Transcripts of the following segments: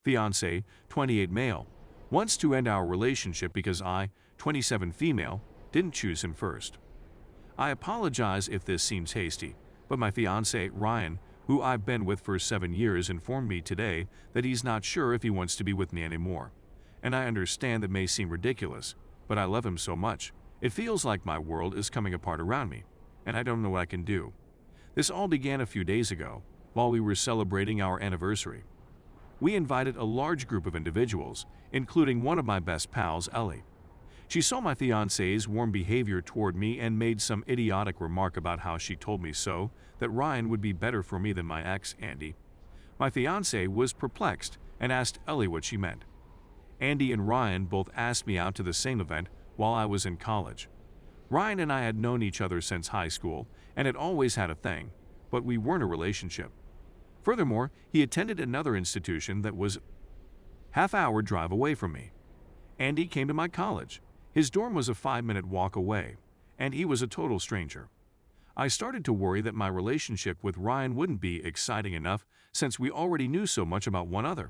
Fiancé, 28 male, wants to end our relationship because I, 27 female, didn't choose him first. I apologize if this seems hasty, but my fiancé, Ryan, who I've been with for 7 years, informed me today that he's not sure if he wants to be with me anymore. And I understand that may seem ridiculous, but I love him so much. It feels like my world is coming apart around me, and I don't know what I can do. This all began a few days ago, while we were celebrating our anniversary. We invited a large group of individuals, including one of my best pals, Ellie. She saw my fiancé's warm behavior toward me and made some idiotic remark about how she told me so, that Ryan would be better for me than my ex, Andy. My fiancé was perplexed and asked Ellie what she meant. Andy and Ryan both asked me out to the same event while I was in college. Ryan and I had known each other since high school and had always had a thing, but we weren't a relationship. Furthermore, he attended another institution that was a half-hour drive away from me. Andy came to my college. His dorm was a 5-minute walk away, and he was a total stranger. I started to worry that my relationship with Ryan wouldn't be exciting enough since we already knew so much about one another.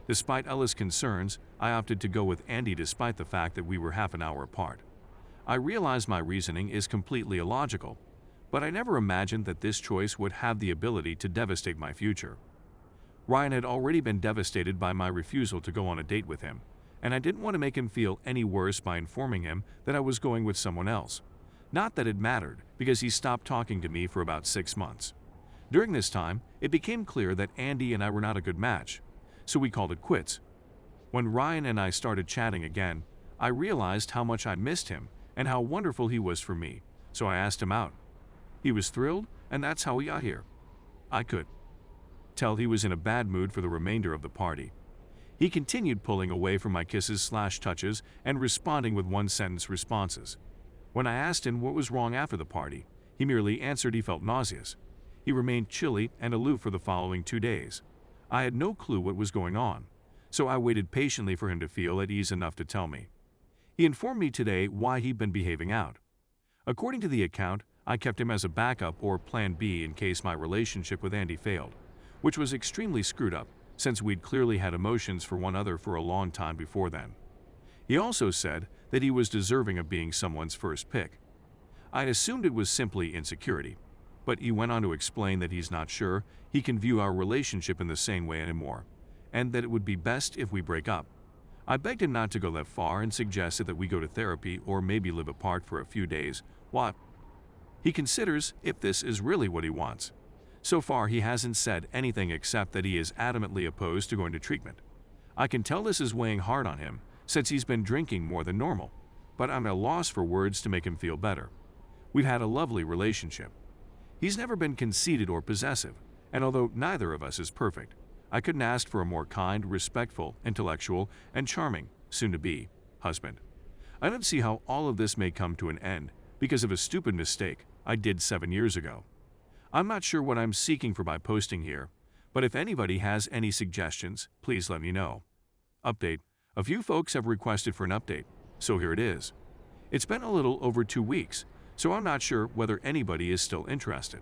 Despite Ella's concerns, I opted to go with Andy despite the fact that we were half an hour apart. I realize my reasoning is completely illogical, but I never imagined that this choice would have the ability to devastate my future. Ryan had already been devastated by my refusal to go on a date with him, and I didn't want to make him feel any worse by informing him that I was going with someone else. Not that it mattered, because he stopped talking to me for about 6 months. During this time, it became clear that Andy and I were not a good match, so we called it quits. When Ryan and I started chatting again, I realized how much I missed him and how wonderful he was for me, so I asked him out. He was thrilled, and that's how we got here. I could tell he was in a bad mood for the remainder of the party. He continued pulling away from my kisses/touches and responding with one-sentence responses. When I asked him what was wrong after the party, he merely answered he felt nauseous. He remained chilly and aloof for the following 2 days. I had no clue what was going on, so I waited patiently for him to feel at ease enough to tell me. He informed me today why he'd been behaving out. According to the account, I kept him as a backup or plan B in case my relationship with Andy failed, which was extremely screwed up since we'd clearly had emotions for one another for a long time before then. He also said that he was deserving of being someone's first pick. I'd assumed it was simply insecurity, but he went on to explain that he's not sure he can view our relationship in the same way anymore, and that it would be best if we break up. I begged him not to go that far and suggested that we go to therapy or maybe live apart for a few days while he considers if this is really what he wants. So far, he hasn't said anything except that he is adamantly opposed to going to treatment. I can tell this is weighing hard on him since he's been drinking more than normal, but I'm at a loss for words to make him feel better. We've had a lovely relationship. He's never been conceited or possessive, and although neither of us is perfect, I couldn't ask for a more kind, respectful, intellectual, and charming, soon-to-be, husband. I don't see how all of this may come to an end because of a stupid mistake I did 7 years ago. I'm not sure what I'm seeking for by posting here, but if anybody has any suggestions, please let me know. Update. A few folks have requested for an update, so here it is. It's been a little over 2 weeks, so I'm not sure whether anybody is still interested.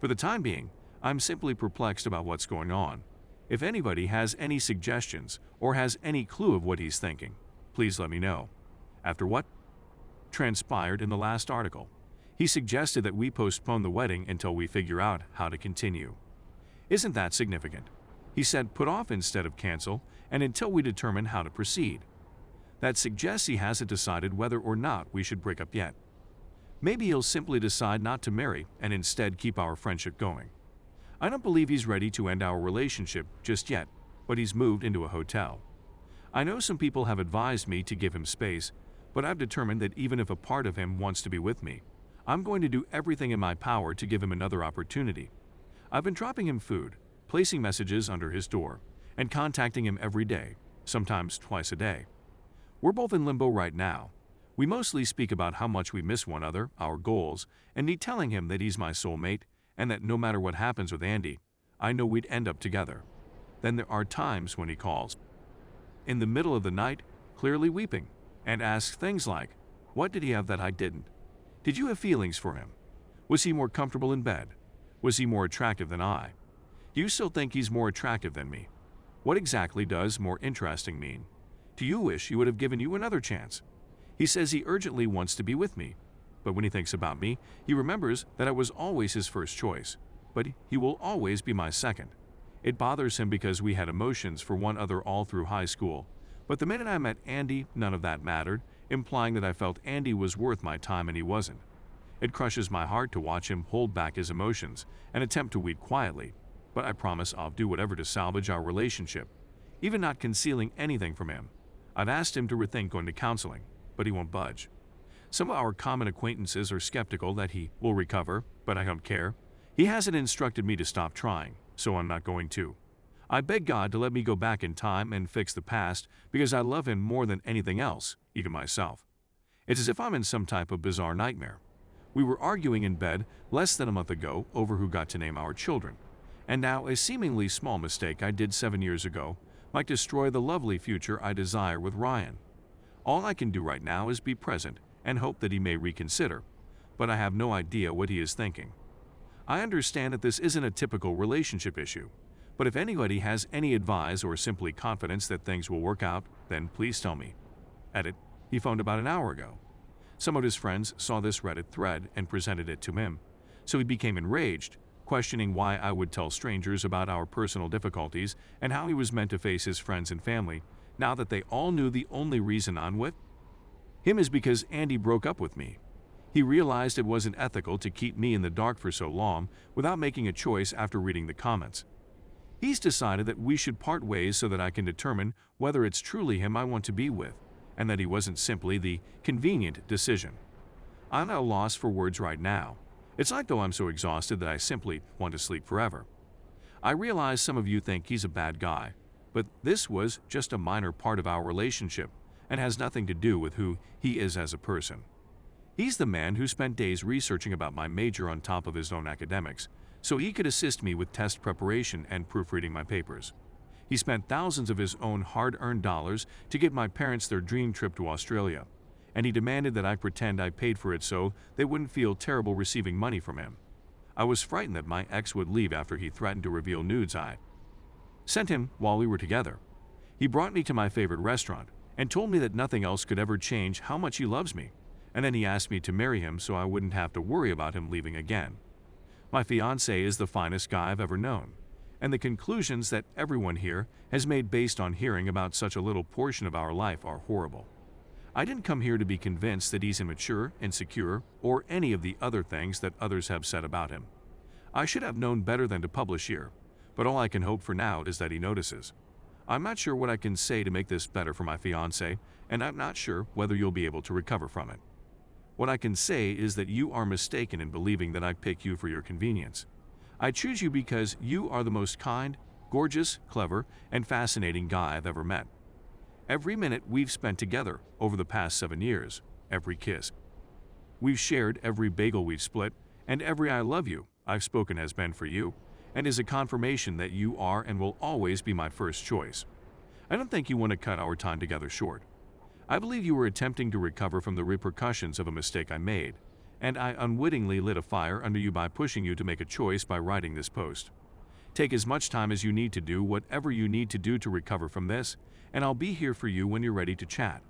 For the time being, I'm simply perplexed about what's going on. If anybody has any suggestions or has any clue of what he's thinking, please let me know. After what transpired in the last article, he suggested that we postpone the wedding until we figure out how to continue. Isn't that significant? He said put off instead of cancel, and until we determine how to proceed. That suggests he hasn't decided whether or not we should break up yet. Maybe he'll simply decide not to marry and instead keep our friendship going. I don't believe he's ready to end our relationship just yet, but he's moved into a hotel. I know some people have advised me to give him space, but I've determined that even if a part of him wants to be with me, I'm going to do everything in my power to give him another opportunity. I've been dropping him food, placing messages under his door, and contacting him every day, sometimes twice a day. We're both in limbo right now. We mostly speak about how much we miss one another, our goals, and me telling him that he's my soulmate, and that no matter what happens with Andy, I know we'd end up together. Then there are times when he calls in the middle of the night, clearly weeping, and asks things like, "What did he have that I didn't? Did you have feelings for him? Was he more comfortable in bed? Was he more attractive than I? Do you still think he's more attractive than me? What exactly does more interesting mean? Do you wish he would have given you another chance? He says he urgently wants to be with me, but when he thinks about me, he remembers that I was always his first choice, but he will always be my second. It bothers him because we had emotions for one other all through high school, but the minute I met Andy, none of that mattered, implying that I felt Andy was worth my time and he wasn't. It crushes my heart to watch him hold back his emotions and attempt to weep quietly, but I promise I'll do whatever to salvage our relationship, even not concealing anything from him. I've asked him to rethink going to counseling, but he won't budge. Some of our common acquaintances are skeptical that he will recover, but I don't care. He hasn't instructed me to stop trying, so I'm not going to. I beg God to let me go back in time and fix the past because I love him more than anything else, even myself. It's as if I'm in some type of bizarre nightmare. We were arguing in bed less than a month ago over who got to name our children, and now a seemingly small mistake I did 7 years ago might destroy the lovely future I desire with Ryan. All I can do right now is be present and hope that he may reconsider, but I have no idea what he is thinking. I understand that this isn't a typical relationship issue, but if anybody has any advice or simply confidence that things will work out, then please tell me. Edit. He phoned about an hour ago. Some of his friends saw this Reddit thread and presented it to him, so he became enraged, questioning why I would tell strangers about our personal difficulties and how he was meant to face his friends and family, now that they all knew the only reason I'm with him is because Andy broke up with me. He realized it wasn't ethical to keep me in the dark for so long without making a choice after reading the comments. He's decided that we should part ways so that I can determine whether it's truly him I want to be with, and that he wasn't simply the convenient decision. I'm at a loss for words right now. It's like though I'm so exhausted that I simply want to sleep forever. I realize some of you think he's a bad guy, but this was just a minor part of our relationship and has nothing to do with who he is as a person. He's the man who spent days researching about my major on top of his own academics, so he could assist me with test preparation and proofreading my papers. He spent thousands of his own hard-earned dollars to get my parents their dream trip to Australia, and he demanded that I pretend I paid for it so they wouldn't feel terrible receiving money from him. I was frightened that my ex would leave after he threatened to reveal nudes I sent him while we were together. He brought me to my favorite restaurant and told me that nothing else could ever change how much he loves me, and then he asked me to marry him so I wouldn't have to worry about him leaving again. My fiancé is the finest guy I've ever known, and the conclusions that everyone here has made based on hearing about such a little portion of our life are horrible. I didn't come here to be convinced that he's immature, insecure, or any of the other things that others have said about him. I should have known better than to publish here, but all I can hope for now is that he notices. I'm not sure what I can say to make this better for my fiancé, and I'm not sure whether you'll be able to recover from it. What I can say is that you are mistaken in believing that I pick you for your convenience. I choose you because you are the most kind, gorgeous, clever, and fascinating guy I've ever met. Every minute we've spent together over the past 7 years, every kiss we've shared, every bagel we've split, and every I love you I've spoken has been for you, and is a confirmation that you are and will always be my first choice. I don't think you want to cut our time together short. I believe you were attempting to recover from the repercussions of a mistake I made, and I unwittingly lit a fire under you by pushing you to make a choice by writing this post. Take as much time as you need to do whatever you need to do to recover from this, and I'll be here for you when you're ready to chat.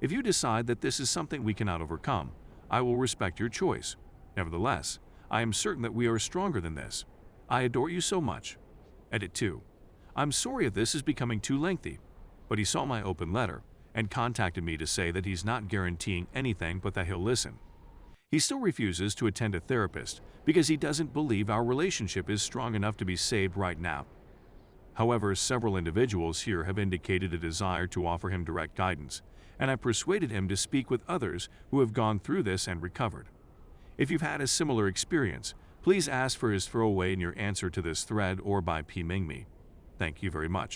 If you decide that this is something we cannot overcome, I will respect your choice. Nevertheless, I am certain that we are stronger than this. I adore you so much. Edit 2. I'm sorry if this is becoming too lengthy, but he saw my open letter and contacted me to say that he's not guaranteeing anything but that he'll listen. He still refuses to attend a therapist because he doesn't believe our relationship is strong enough to be saved right now. However, several individuals here have indicated a desire to offer him direct guidance, and I persuaded him to speak with others who have gone through this and recovered. If you've had a similar experience, please ask for his throwaway in your answer to this thread or by PMing me. Thank you very much.